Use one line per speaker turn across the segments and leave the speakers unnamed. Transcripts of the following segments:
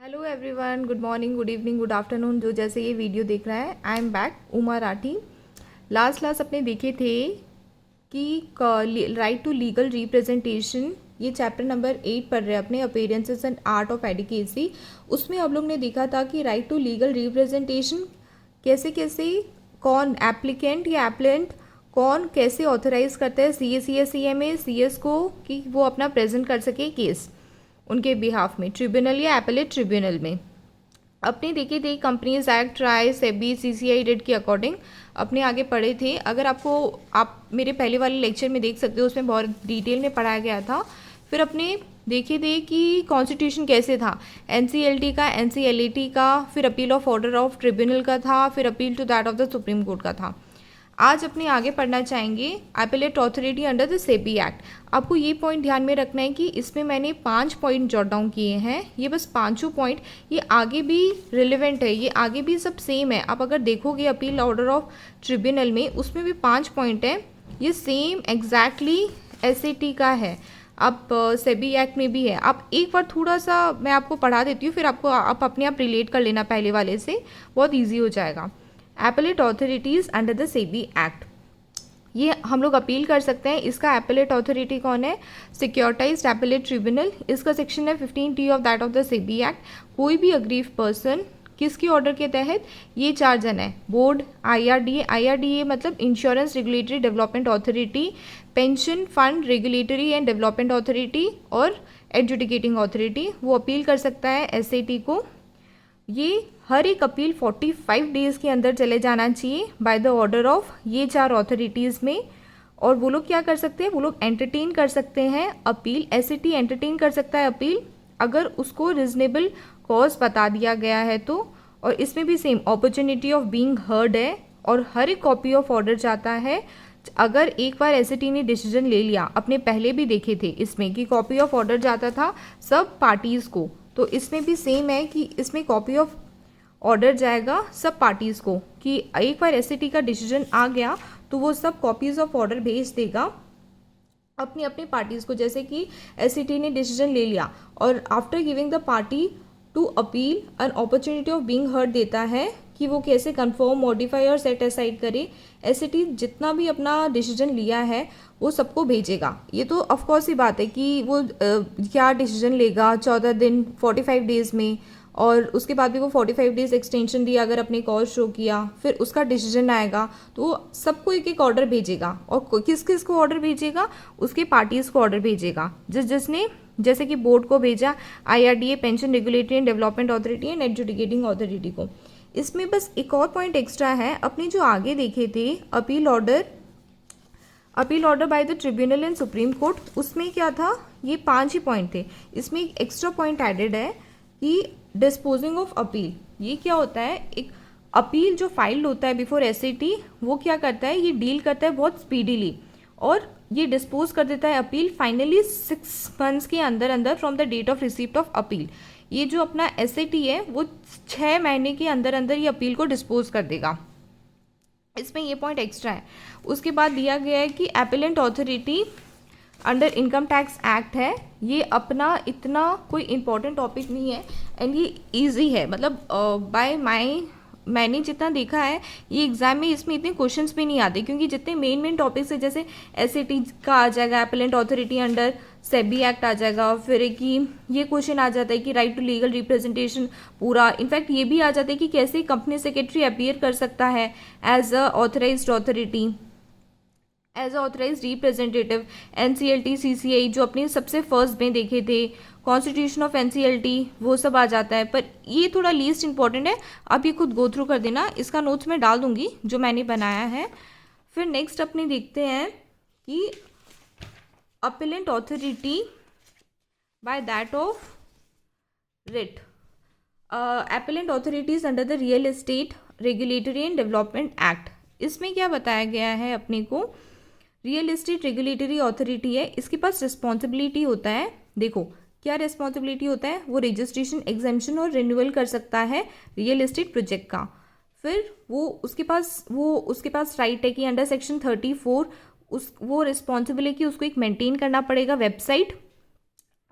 Hello everyone, good morning, good evening, good afternoon. जो जैसे ये वीडियो देख रहा है, I am back Uma Rathi. Last class अपने देखे थे कि राइट टू लीगल रिप्रेजेंटेशन, ये चैप्टर नंबर 8 पढ़ रहे हैं अपने, appearances and art of adequacy. उसमें हम लोग ने देखा था कि राइट टू लीगल रिप्रेजेंटेशन कैसे कैसे कौन एप्लीकेंट या एप्लेंट कौन कैसे ऑथराइज करता है सी एस को कि वो अपना प्रेजेंट कर सके केस उनके बिहाफ में ट्रिब्यूनल या एपेलेट ट्रिब्यूनल में। अपने देखे थे companies act, try, SEBI, CCI rate के अकॉर्डिंग अपने आगे पढ़े थे। अगर आप मेरे पहले वाले लेक्चर में देख सकते हो, उसमें बहुत डिटेल में पढ़ाया गया था। फिर अपने देखे थे कि कॉन्स्टिट्यूशन कैसे था, एनसीएलटी का, एनसीएलएटी का, फिर appeal of order of tribunal का था, फिर appeal to that of the Supreme Court का था। आज अपने आगे पढ़ना चाहेंगे appellate authority under the SEBI act. आपको ये पॉइंट ध्यान में रखना है कि इसमें मैंने 5 पॉइंट जॉट डाउन किए हैं। ये बस 5 पॉइंट, ये आगे भी रिलेवेंट है, ये आगे भी सब सेम है। आप अगर देखोगे अपील ऑर्डर ऑफ ट्रिब्यूनल में, उसमें भी 5 पॉइंट है, ये सेम एग्जैक्टली एसएटी का है। अब सेबी एक्ट में भी है। आप एक बार थोड़ा सा मैं आपको पढ़ा देती हूँ, फिर आप अपने आप रिलेट कर लेना पहले वाले से, बहुत ईजी हो जाएगा। Appellate authorities under the SEBI act, ये हम लोग अपील कर सकते हैं। इसका एपेलेट अथॉरिटी कौन है? सिक्योरिटाइज्ड एपेलेट ट्रिब्यूनल। इसका सेक्शन है 15T of that of the SEBI act. कोई भी अग्रीव पर्सन किसकी ऑर्डर के तहत? ये 4 जन है, बोर्ड, आईआरडीए मतलब insurance regulatory development authority, pension fund regulatory and development authority और एडजुडिकेटिंग अथॉरिटी, वो अपील कर सकता है एसएटी को। ये हर एक अपील 45 डेज़ के अंदर चले जाना चाहिए बाय द ऑर्डर ऑफ ये 4 अथॉरिटीज़ में। और वो लोग क्या कर सकते हैं? वो लोग एंटरटेन कर सकते हैं अपील। एसएटी एंटरटेन कर सकता है अपील अगर उसको रिजनेबल कॉज बता दिया गया है तो। और इसमें भी same opportunity of being heard है, और हर एक कॉपी ऑफ ऑर्डर जाता है। अगर एक बार एसएटी ने डिसीजन ले लिया, अपने पहले भी देखे थे इसमें कि कॉपी ऑफ ऑर्डर जाता था सब पार्टीज़ को, तो इसमें भी सेम है कि इसमें कॉपी ऑफ ऑर्डर जाएगा सब पार्टीज़ को, कि एक बार एसएटी का डिसीजन आ गया तो वो सब कॉपीज़ ऑफ ऑर्डर भेज देगा अपनी अपनी पार्टीज़ को। जैसे कि एसएटी ने डिसीजन ले लिया और after giving the party to appeal an opportunity of being heard देता है कि वो कैसे कंफर्म, मॉडिफाई और सेट असाइड करे। एसएटी जितना भी अपना डिसीजन लिया है वो सबको भेजेगा। ये तो ऑफकोर्स ही बात है कि वो क्या डिसीजन लेगा 14 दिन 45 डेज़ में, और उसके बाद भी वो 45 डेज़ एक्सटेंशन दिया अगर अपने कॉज शो किया, फिर उसका डिसीजन आएगा तो वो सबको एक एक ऑर्डर भेजेगा। और किस किस को ऑर्डर भेजेगा? उसके पार्टीज़ को ऑर्डर भेजेगा, जिसने जैसे कि बोर्ड को भेजा, IRDA, pension regulatory and development authority and adjudicating authority को। इसमें बस एक और पॉइंट एक्स्ट्रा है, अपने जो आगे देखे थे appeal order by the tribunal and supreme court, उसमें क्या था? ये 5 ही पॉइंट थे। इसमें एक एक्स्ट्रा पॉइंट एडेड है कि डिस्पोजिंग ऑफ अपील। ये क्या होता है? एक अपील जो फाइल्ड होता है बिफोर एसएटी, वो क्या करता है? ये डील करता है बहुत स्पीडीली और ये डिस्पोज कर देता है अपील फाइनली 6 मंथ्स के अंदर अंदर from the date of receipt of appeal. ये जो अपना एसएटी है वो 6 महीने के अंदर अंदर ये अपील को डिस्पोज कर देगा। इसमें ये पॉइंट एक्स्ट्रा है। उसके बाद दिया गया है कि appellant authority under income tax act है। ये अपना इतना कोई इम्पोर्टेंट टॉपिक नहीं है एंड ये इजी है, मतलब मैंने जितना देखा है ये एग्जाम में इसमें इतने क्वेश्चंस भी नहीं आते, क्योंकि जितने मेन टॉपिक्स है जैसे एसएटी का आ जाएगा, appellant authority under SEBI act आ जाएगा, फिर कि ये क्वेश्चन आ जाता है कि राइट टू लीगल रिप्रेजेंटेशन पूरा, इनफैक्ट ये भी आ जाता है कि कैसे कंपनी सेक्रेटरी अपीयर कर सकता है as a authorised authority, as a authorise representative. NCLT, CCI जो अपने सबसे फर्स्ट में देखे थे, कॉन्स्टिट्यूशन ऑफ एनसीएलटी, वो सब आ जाता है। पर ये थोड़ा लीस्ट इंपॉर्टेंट है, आप ये खुद गो थ्रू कर देना, इसका नोट्स मैं डाल दूंगी जो मैंने बनाया है। फिर नेक्स्ट अपने देखते हैं कि appellate authority by that of writ, appellate authorities under the real estate regulatory and development act. इसमें क्या बताया गया है अपने को? रियल एस्टेट रेगुलेटरी अथॉरिटी है, इसके पास रिस्पॉन्सिबिलिटी होता है। देखो क्या रिस्पॉन्सिबिलिटी होता है? वो रजिस्ट्रेशन, एग्जामिशन और रिन्यूअल कर सकता है रियल एस्टेट प्रोजेक्ट का। फिर वो उसके पास राइट है कि अंडर सेक्शन 34 वो रिस्पॉन्सिबल है कि उसको एक मेंटेन करना पड़ेगा वेबसाइट,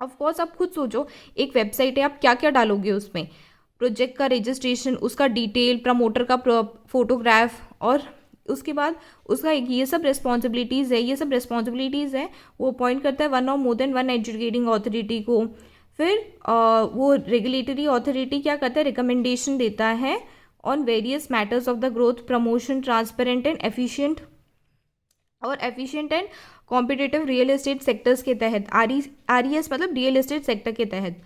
ऑफ कोर्स आप खुद सोचो, एक वेबसाइट है, आप क्या क्या डालोगे उसमें, प्रोजेक्ट का रजिस्ट्रेशन, उसका डिटेल, प्रमोटर का फोटोग्राफ, और उसके बाद उसका ये सब रिस्पॉन्सिबिलिटीज़ है वो अपॉइंट करता है वन और more than one educating authority को। फिर वो रेगुलेटरी अथॉरिटी क्या करता है, रिकमेंडेशन देता है on various matters of the growth promotion, transparent and efficient and competitive real estate sectors के तहत, RES मतलब रियल एस्टेट सेक्टर के तहत।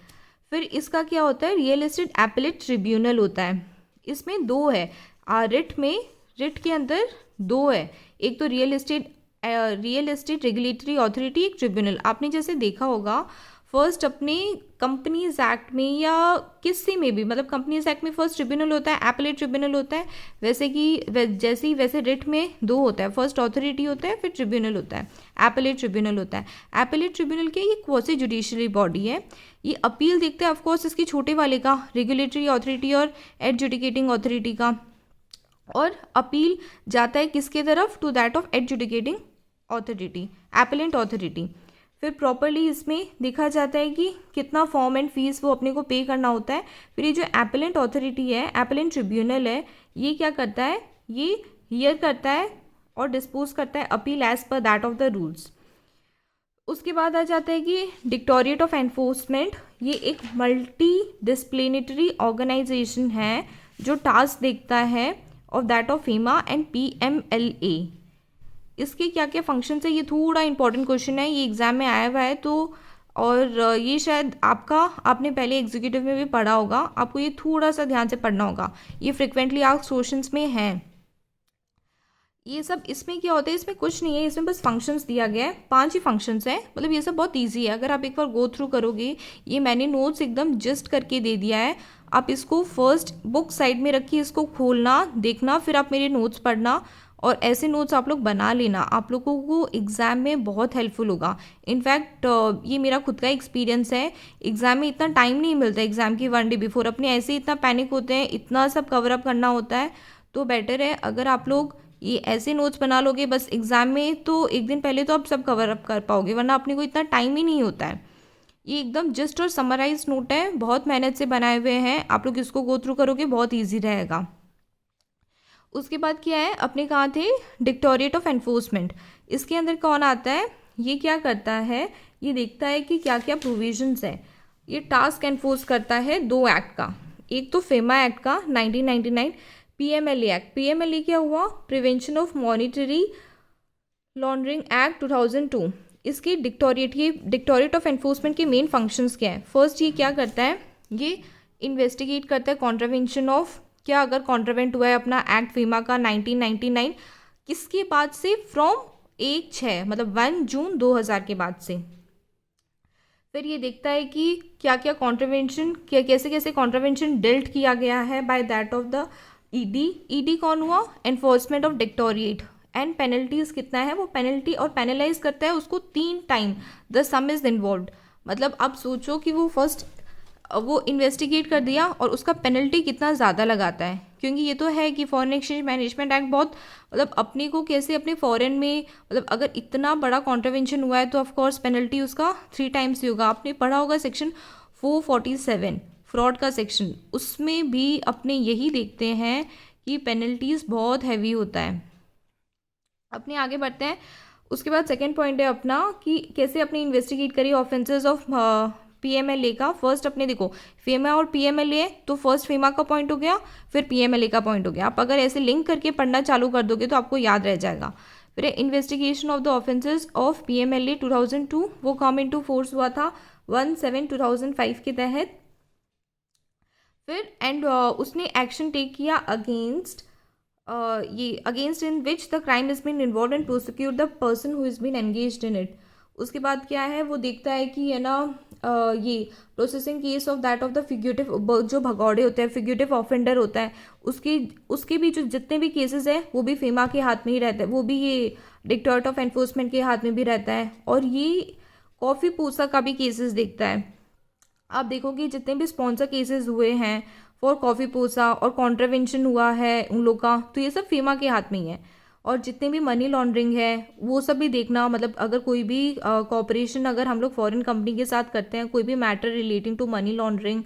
फिर इसका क्या होता है, रियल एस्टेट एपेलेट ट्रिब्यूनल होता है। इसमें दो है, रिट के अंदर दो है, एक तो रियल एस्टेट रेगुलेटरी अथॉरिटी, एक ट्रिब्यूनल। आपने जैसे देखा होगा फर्स्ट अपने कंपनीज एक्ट में या किसी में भी, मतलब कंपनीज एक्ट में फर्स्ट ट्रिब्यूनल होता है, एपेलेट ट्रिब्यूनल होता है, वैसे रिट में दो होता है, फर्स्ट अथॉरिटी होता है, फिर ट्रिब्यूनल होता है, एपेलेट ट्रिब्यूनल होता है। एपेलेट ट्रिब्यूनल के ये क्वासी जुडिशियरी बॉडी है, ये अपील देखते हैं ऑफकोर्स इसकी छोटे वाले का, रेगुलेटरी अथॉरिटी और एडजुडिकेटिंग अथॉरिटी का, और अपील जाता है किसके तरफ, to that of adjudicating authority, appellant authority. फिर प्रॉपरली इसमें देखा जाता है कि कितना फॉर्म एंड फीस वो अपने को पे करना होता है। फिर ये जो एपेलेंट अथॉरिटी है, एपेलेंट ट्रिब्यूनल है, ये क्या करता है, ये हियर करता है और डिस्पोज करता है appeal as per that of the rules. उसके बाद आ जाता है कि डिक्टोरेट ऑफ एनफोर्समेंट, ये एक मल्टी डिसिप्लिनरी ऑर्गेनाइजेशन है जो टास्क देखता है of that of FEMA and PMLA। इसके क्या क्या फंक्शन है, ये थोड़ा इंपॉर्टेंट क्वेश्चन है, ये एग्जाम में आया हुआ है, तो और ये शायद आपने पहले एग्जीक्यूटिव में भी पढ़ा होगा, आपको ये थोड़ा सा ध्यान से पढ़ना होगा, ये फ्रिक्वेंटली आस्क्ड क्वेश्चंस में है। ये सब इसमें क्या होता है, इसमें कुछ नहीं है, इसमें बस फंक्शंस दिया गया है, 5 ही फंक्शंस हैं, मतलब ये सब बहुत इजी है, अगर आप एक बार गो थ्रू करोगे, ये मैंने नोट्स एकदम जस्ट करके दे दिया है, आप इसको फर्स्ट बुक साइड में रखिए, इसको खोलना, देखना, फिर आप मेरे नोट्स पढ़ना, और ऐसे नोट्स आप लोग बना लेना, आप लोगों को एग्ज़ाम में बहुत हेल्पफुल होगा। इनफैक्ट ये मेरा खुद का एक्सपीरियंस है, एग्ज़ाम में इतना टाइम नहीं मिलता, एग्ज़ाम की 1 डे बिफोर अपने ऐसे इतना पैनिक होते हैं, इतना सब कवर अप करना होता है, तो बेटर है अगर आप लोग ये ऐसे नोट्स बना लोगे बस एग्ज़ाम में, तो एक दिन पहले तो आप सब कवर अप कर पाओगे, वरना अपने को इतना टाइम ही नहीं होता है। ये एकदम जस्ट और समराइज नोट है, बहुत मेहनत से बनाए हुए हैं, आप लोग इसको गो थ्रू करोगे बहुत ईजी रहेगा। उसके बाद क्या है, अपने कहाँ थे, डिक्टोरेट ऑफ एनफोर्समेंट, इसके अंदर कौन आता है, ये क्या करता है, ये देखता है कि क्या क्या प्रोविजंस है, ये टास्क एनफोर्स करता है 2 एक्ट का, एक तो FEMA एक्ट का 1999, PMLA एक्ट। PMLA क्या हुआ, prevention of monetary laundering act 2002। इसके डिक्टोरेट ऑफ एनफोर्समेंट के मेन फंक्शंस क्या है, फर्स्ट ये क्या करता है, ये इन्वेस्टिगेट करता है कॉन्ट्रावेंशन ऑफ, क्या अगर कॉन्ट्रावेंट हुआ है अपना एक्ट FEMA का 1999, किसके बाद से, फ्रॉम 1/6 मतलब 1 जून 2000 के बाद से। फिर ये देखता है कि क्या क्या कॉन्ट्रावेंशन, कैसे कैसे कॉन्ट्रावेंशन डेल्ट किया गया है by that of the ED कौन हुआ, एनफोर्समेंट ऑफ डिक्टोरेट, एंड पेनल्टीज कितना है, वो पेनल्टी और पेनलाइज करता है उसको 3 time the some is involve. मतलब आप सोचो कि वो इन्वेस्टिगेट कर दिया और उसका पेनल्टी कितना ज़्यादा लगाता है, क्योंकि ये तो है कि फॉरेन एक्सचेंज मैनेजमेंट एक्ट बहुत, मतलब अपने को कैसे अपने फॉरेन में, मतलब अगर इतना बड़ा कॉन्ट्रावेंशन हुआ है तो ऑफकोर्स पेनल्टी उसका 3 टाइम्स ही होगा। आपने पढ़ा होगा सेक्शन 447 फ्रॉड का सेक्शन, उसमें भी अपने यही देखते हैं कि पेनल्टीज बहुत हैवी होता है। अपने आगे बढ़ते हैं, उसके बाद सेकेंड पॉइंट है अपना कि कैसे अपने इन्वेस्टिगेट करिए ऑफेंसेस ऑफ PMLA का। फर्स्ट अपने देखो FEMA और PMLA है, तो फर्स्ट FEMA का पॉइंट हो गया, फिर PMLA का पॉइंट हो गया। आप अगर ऐसे लिंक करके पढ़ना चालू कर दोगे तो आपको याद रह जाएगा। फिर investigation of the offences of PMLA 2002, वो कम इनटू फोर्स हुआ था 1/7/2005 के तहत। फिर उसने एक्शन टेक किया against in which the crime is been involve and prosecute the person who is been engaged in it. उसके बाद क्या है, वो देखता है कि है ना ये processing case of that of the fugitive, जो भगौड़े होते हैं, फिग्यूटिव ऑफेंडर होता है, उसके भी जो जितने भी केसेस हैं वो भी FEMA के हाथ में ही रहता है, वो भी ये डिक्टोरेट ऑफ एनफोर्समेंट के हाथ में भी रहता है। और ये कॉफ़ी पूसा का भी केसेस देखता है। आप देखोगे जितने भी स्पॉन्सर केसेस हुए हैं फॉर कॉफ़ी पोसा और कॉन्ट्रावेंशन हुआ है उन लोग का, तो ये सब FEMA के हाथ में ही है। और जितने भी मनी लॉन्ड्रिंग है वो सब भी देखना, मतलब अगर कोई भी कॉपरेशन अगर हम लोग फॉरेन कंपनी के साथ करते हैं, कोई भी matter relating to money laundering,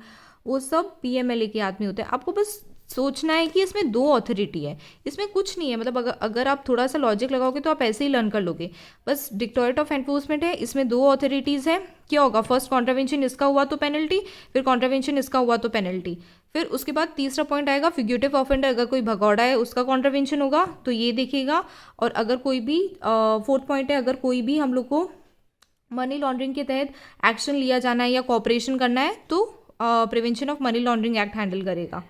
वो सब पीएमएलए के हाथ में होता है। आपको बस सोचना है कि इसमें दो अथॉरिटी है, इसमें कुछ नहीं है, मतलब अगर आप थोड़ा सा लॉजिक लगाओगे तो आप ऐसे ही लर्न कर लोगे। बस डायरेक्टरेट ऑफ एनफोर्समेंट है, इसमें दो अथॉरिटीज़ हैं। क्या होगा, फर्स्ट कॉन्ट्रावेंशन इसका हुआ तो पेनल्टी, फिर कॉन्ट्रावेंशन इसका हुआ तो पेनल्टी, फिर उसके बाद तीसरा पॉइंट आएगा फ्यूगिटिव ऑफेंडर, अगर कोई भगौड़ा है उसका कॉन्ट्रावेंशन होगा तो ये देखेगा। और अगर कोई भी फोर्थ पॉइंट है, अगर कोई भी हम लोग को मनी लॉन्ड्रिंग के तहत एक्शन लिया जाना है या कॉपरेशन करना है तो prevention of money laundering act handle करेगा।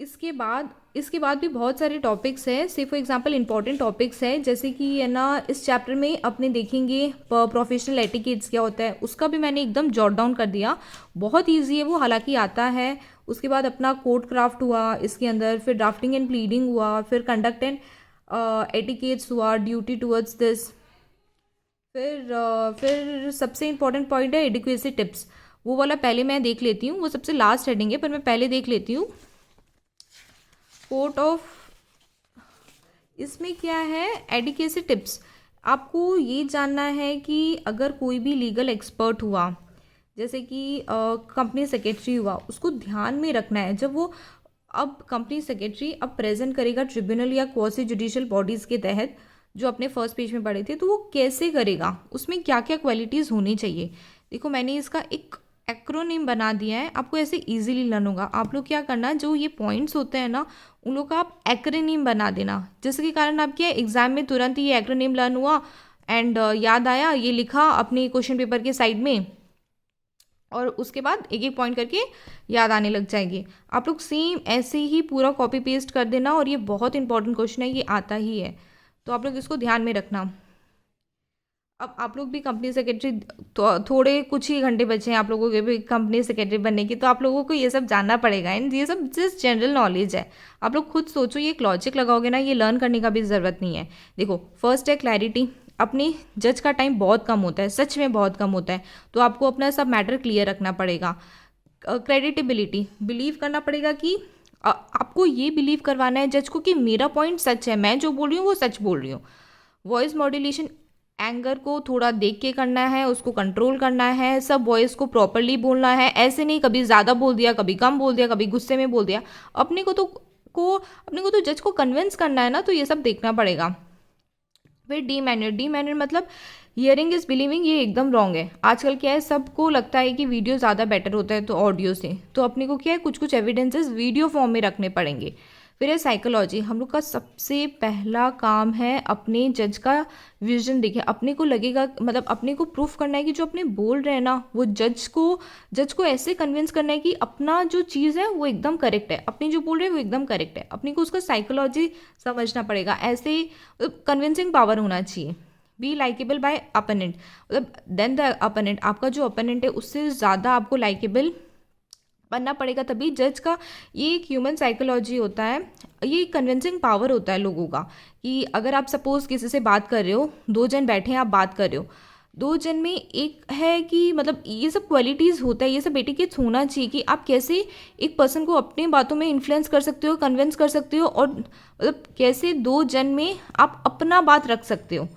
इसके बाद भी बहुत सारे टॉपिक्स हैं, से फॉर एग्जांपल इंपॉर्टेंट टॉपिक्स हैं, जैसे कि है ना इस चैप्टर में अपने देखेंगे प्रोफेशनल एटिकेट्स क्या होता है, उसका भी मैंने एकदम जॉट डाउन कर दिया। बहुत ईजी है वो, हालांकि आता है। उसके बाद अपना कोड क्राफ्ट हुआ इसके अंदर, फिर ड्राफ्टिंग एंड प्लीडिंग हुआ, फिर कंडक्ट एंड एटिकेट्स हुआ, ड्यूटी टुवर्ड्स दिस, फिर सबसे इंपॉर्टेंट पॉइंट है एडिक्वेसी टिप्स। वो वाला पहले मैं देख लेती हूँ, वो सबसे लास्ट हेडिंग है पर मैं पहले देख लेती हूँ। कोर्ट ऑफ, इसमें क्या है, एडिकेसी टिप्स। आपको ये जानना है कि अगर कोई भी लीगल एक्सपर्ट हुआ, जैसे कि कंपनी सेक्रेटरी हुआ, उसको ध्यान में रखना है जब वो, अब कंपनी सेक्रेटरी अब प्रेजेंट करेगा ट्रिब्यूनल या क्वासी जुडिशियल बॉडीज़ के तहत, जो अपने फर्स्ट पेज में पढ़े थे, तो वो कैसे करेगा, उसमें क्या क्या क्वालिटीज़ होनी चाहिए। देखो मैंने इसका एक एक्रोनिम बना दिया है, आपको ऐसे इजीली लर्न होगा। आप लोग क्या करना, जो ये पॉइंट्स होते हैं ना उन लोग का आप एक्रोनिम बना देना, जिसके कारण आप क्या एग्जाम में तुरंत ही ये एक्रोनिम लर्न हुआ एंड याद आया, ये लिखा अपने क्वेश्चन पेपर के साइड में, और उसके बाद एक एक पॉइंट करके याद आने लग जाएगी। आप लोग सेम ऐसे ही पूरा कॉपी पेस्ट कर देना, और ये बहुत इंपॉर्टेंट क्वेश्चन है, ये आता ही है, तो आप लोग इसको ध्यान में रखना। अब आप लोग भी कंपनी सेक्रेटरी, थोड़े कुछ ही घंटे बचे हैं आप लोगों के भी कंपनी सेक्रेटरी बनने की, तो आप लोगों को ये सब जानना पड़ेगा। एंड ये सब जस्ट जनरल नॉलेज है, आप लोग खुद सोचो, ये एक लॉजिक लगाओगे ना, ये लर्न करने का भी ज़रूरत नहीं है। देखो फर्स्ट है क्लैरिटी। अपनी जज का टाइम बहुत कम होता है, सच में बहुत कम होता है, तो आपको अपना सब मैटर क्लियर रखना पड़ेगा। क्रेडिटेबिलिटी, बिलीव करना पड़ेगा कि आपको ये बिलीव करवाना है जज को कि मेरा पॉइंट सच है, मैं जो बोल रही हूँ वो सच बोल रही हूँ। वॉइस मॉड्यूलेशन, एंगर को थोड़ा देख के करना है, उसको कंट्रोल करना है, सब वॉइस को प्रॉपरली बोलना है, ऐसे नहीं कभी ज़्यादा बोल दिया, कभी कम बोल दिया, कभी गुस्से में बोल दिया। अपने को तो जज को कन्विंस करना है ना, तो ये सब देखना पड़ेगा। फिर डी मैनर मतलब हियरिंग इज बिलीविंग, ये एकदम रॉन्ग है। आजकल क्या है, सबको लगता है कि वीडियो ज़्यादा बेटर होता है तो ऑडियो से, तो अपने को क्या है कुछ कुछ एविडेंसेस वीडियो फॉर्म में रखने पड़ेंगे। फिर है साइकोलॉजी, हम लोग का सबसे पहला काम है अपने जज का विजन देखें। अपने को लगेगा, मतलब अपने को प्रूफ करना है कि जो अपने बोल रहे हैं ना, वो जज को ऐसे कन्विंस करना है कि अपना जो चीज़ है वो एकदम करेक्ट है, अपने जो बोल रहे हैं वो एकदम करेक्ट है। अपने को उसका साइकोलॉजी समझना पड़ेगा, ऐसे कन्विंसिंग पावर होना चाहिए। बी लाइकेबल बाय अपोनेंट, मतलब देन द अपोनेंट, आपका जो अपोनेंट है उससे ज़्यादा आपको लाइकेबल बनना पड़ेगा, तभी जज का, ये एक ह्यूमन साइकोलॉजी होता है, ये कन्विंसिंग पावर होता है लोगों का। कि अगर आप सपोज किसी से बात कर रहे हो, दो जन बैठे हैं, आप बात कर रहे हो, दो जन में एक है कि, मतलब ये सब क्वालिटीज़ होता है, ये सब एटिकेट्स होना चाहिए कि आप कैसे एक पर्सन को अपनी बातों में इन्फ्लुएंस कर सकते हो, कन्विंस कर सकते हो, और मतलब कैसे दो जन में आप अपना बात रख सकते हो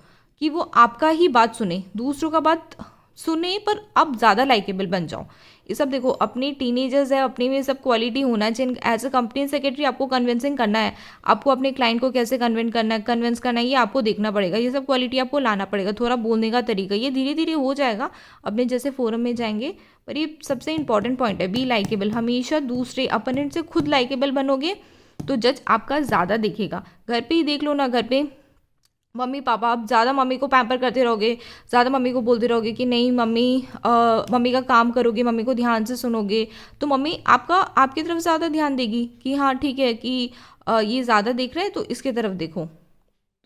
कि वो आपका ही बात सुने, दूसरों का बात सुने, पर आप ज़्यादा लाइकेबल बन जाओ। ये सब देखो, अपने टीनेजर्स है, अपने में सब क्वालिटी होना चाहिए। एज अ कंपनी सेक्रेटरी आपको कन्विंसिंग करना है, आपको अपने क्लाइंट को कैसे कन्विंस करना है, ये आपको देखना पड़ेगा, ये सब क्वालिटी आपको लाना पड़ेगा। थोड़ा बोलने का तरीका, ये धीरे धीरे हो जाएगा अपने जैसे फोरम में जाएंगे, पर ये सबसे इंपॉर्टेंट पॉइंट है। बी लाइकेबल, हमेशा दूसरे अपोनेंट से खुद लाइकेबल बनोगे तो जज आपका ज़्यादा देखेगा। घर पे ही देख लो ना, घर पे मम्मी पापा, आप ज़्यादा मम्मी को पैम्पर करते रहोगे, ज़्यादा मम्मी को बोलते रहोगे कि नहीं मम्मी, मम्मी का काम करोगे, मम्मी को ध्यान से सुनोगे, तो मम्मी आपकी तरफ ज़्यादा ध्यान देगी कि हाँ ठीक है कि ये ज़्यादा देख रहे हैं तो इसके तरफ देखो।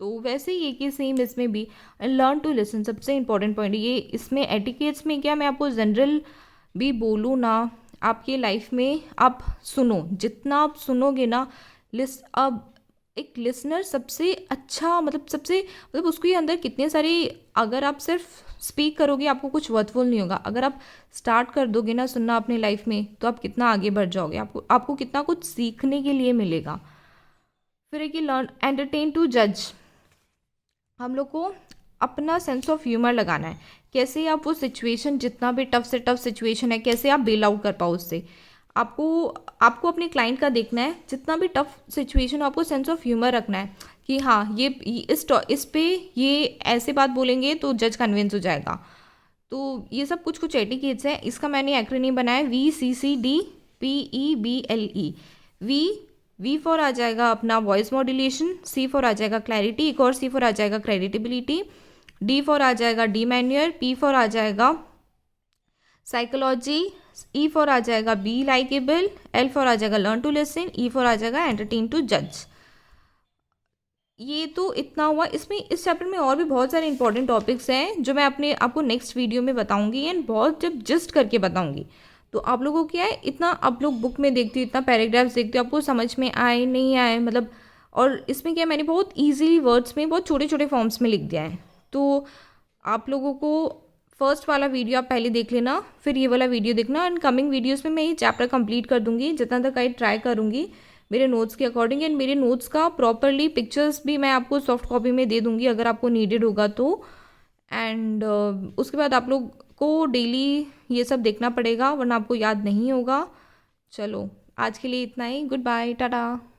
तो वैसे ही कि सेम इसमें भी लर्न टू लिसन, सबसे इंपॉर्टेंट पॉइंट ये। इसमें एटिकेट्स में क्या, मैं आपको जनरल भी बोलूँ ना, आपके लाइफ में आप सुनो, जितना आप सुनोगे ना, अब एक लिसनर सबसे अच्छा, मतलब उसके अंदर कितने सारे, अगर आप सिर्फ स्पीक करोगे आपको कुछ वर्थफुल नहीं होगा, अगर आप स्टार्ट कर दोगे ना सुनना अपने लाइफ में, तो आप कितना आगे बढ़ जाओगे, आपको कितना कुछ सीखने के लिए मिलेगा। फिर है कि लर्न एंटरटेन टू जज। हम लोग को अपना सेंस ऑफ ह्यूमर लगाना है, कैसे आप वो सिचुएशन, जितना भी टफ से टफ सिचुएशन है, कैसे आप बेल आउट कर पाओ उससे। आपको आपको अपने क्लाइंट का देखना है, जितना भी टफ सिचुएशन हो आपको सेंस ऑफ ह्यूमर रखना है कि हाँ ये इस पे ये ऐसे बात बोलेंगे तो जज कन्विंस हो जाएगा। तो ये सब कुछ कुछ एटिकेट्स हैं। इसका मैंने एक्रोनिम बनाया VCCDPEBLE। वी वी फॉर आ जाएगा अपना वॉइस मॉड्यूलेशन, सी फॉर आ जाएगा क्लैरिटी, एक और सी फॉर आ जाएगा क्रेडिटेबिलिटी, डी फॉर आ जाएगा डी मैन्यूअर, पी फॉर आ जाएगा साइकोलॉजी, ई फॉर आ जाएगा बी लाइकेबल, एल फॉर आ जाएगा learn to listen, E for आ जाएगा एंटरटेन टू जज। ये तो इतना हुआ। इसमें इस चैप्टर में और भी बहुत सारे इंपॉर्टेंट टॉपिक्स हैं जो मैं अपने आपको नेक्स्ट वीडियो में बताऊंगी एंड बहुत जब जस्ट करके बताऊंगी। तो आप लोगों को क्या है, इतना आप लोग बुक में देखते हो, इतना पैराग्राफ्स देखते हो, आपको समझ में आए नहीं आए मतलब। और इसमें क्या है, मैंने बहुत ईजिली वर्ड्स में बहुत छोटे छोटे फॉर्म्स में लिख दिया है। तो आप लोगों को फर्स्ट वाला वीडियो आप पहले देख लेना, फिर ये वाला वीडियो देखना, एंड कमिंग वीडियोस में मैं ये चैप्टर कंप्लीट कर दूंगी जितना तक आई ट्राई करूँगी मेरे नोट्स के अकॉर्डिंग। एंड मेरे नोट्स का प्रॉपरली पिक्चर्स भी मैं आपको सॉफ्ट कॉपी में दे दूंगी अगर आपको नीडेड होगा तो। एंड उसके बाद आप लोग को डेली ये सब देखना पड़ेगा वरना आपको याद नहीं होगा। चलो आज के लिए इतना ही, गुड बाय, टाटा।